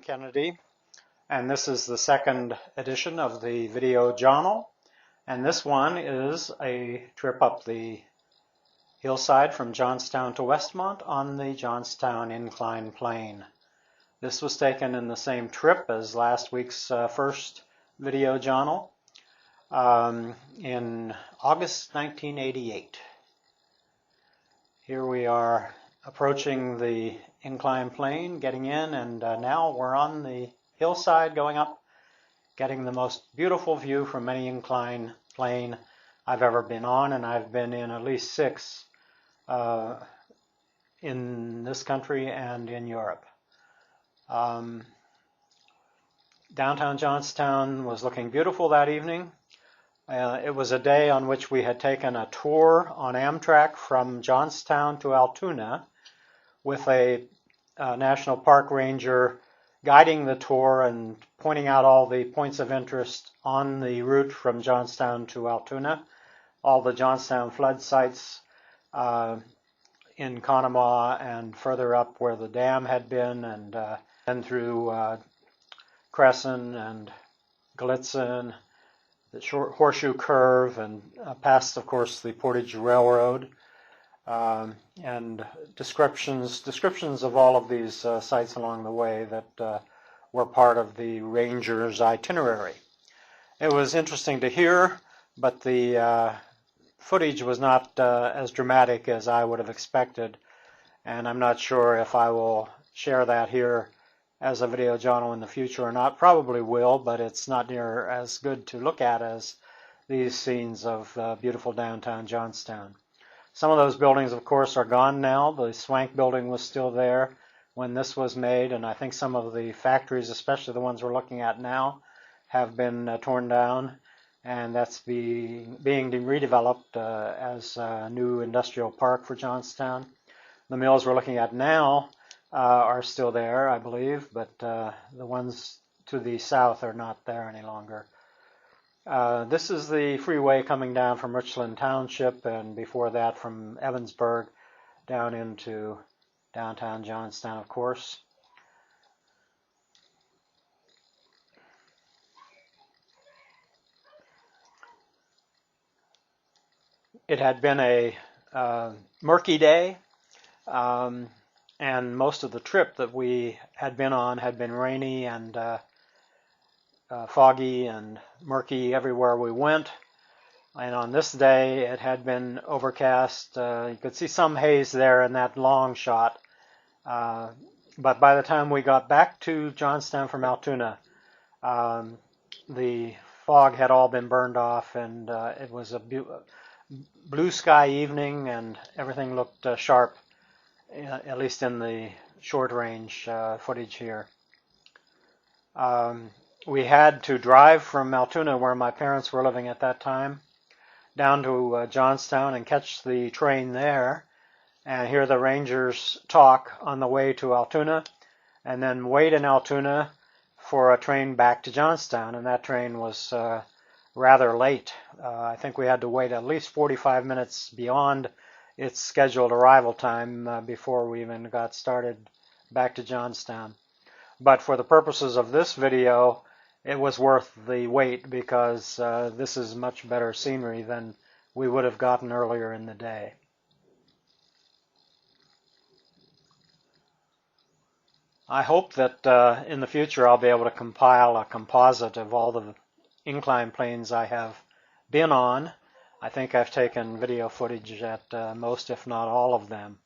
Kennedy, and this is the second edition of the video journal, and this one is a trip up the hillside from Johnstown to Westmont on the Johnstown Incline Plain. This was taken in the same trip as last week's first video journal in August 1988. Here we are approaching the incline plane, getting in, and now we're on the hillside going up, getting the most beautiful view from any incline plane I've ever been on, and I've been in at least 6 in this country and in Europe. Downtown Johnstown was looking beautiful that evening. It was a day on which we had taken a tour on Amtrak from Johnstown to Altoona with a National Park Ranger guiding the tour and pointing out all the points of interest on the route from Johnstown to Altoona, all the Johnstown flood sites in Conemaugh and further up where the dam had been, and then through Crescent and Gallitzin, the Horseshoe Curve, and past, of course, the Portage Railroad, and descriptions of all of these sites along the way that were part of the Ranger's itinerary. It was interesting to hear, but the footage was not as dramatic as I would have expected, and I'm not sure if I will share that here as a video journal in the future or not. Probably will, but it's not near as good to look at as these scenes of beautiful downtown Johnstown. Some of those buildings, of course, are gone now. The Swank building was still there when this was made, and I think some of the factories, especially the ones we're looking at now, have been torn down, and that's being redeveloped as a new industrial park for Johnstown. The mills we're looking at now are still there, I believe, but the ones to the south are not there any longer. This is the freeway coming down from Richland Township, and before that from Evansburg down into downtown Johnstown, of course. It had been a murky day, and most of the trip that we had been on had been rainy and foggy and murky everywhere we went. And on this day it had been overcast. You could see some haze there in that long shot. But by the time we got back to Johnstown from Altoona, the fog had all been burned off, and it was a blue sky evening, and everything looked sharp, at least in the short range footage here. We had to drive from Altoona, where my parents were living at that time, down to Johnstown and catch the train there and hear the Rangers talk on the way to Altoona, and then wait in Altoona for a train back to Johnstown, and that train was rather late. I think we had to wait at least 45 minutes beyond its scheduled arrival time before we even got started back to Johnstown. But for the purposes of this video, it was worth the wait, because this is much better scenery than we would have gotten earlier in the day. I hope that in the future I'll be able to compile a composite of all the incline planes I have been on. I think I've taken video footage at most, if not all of them.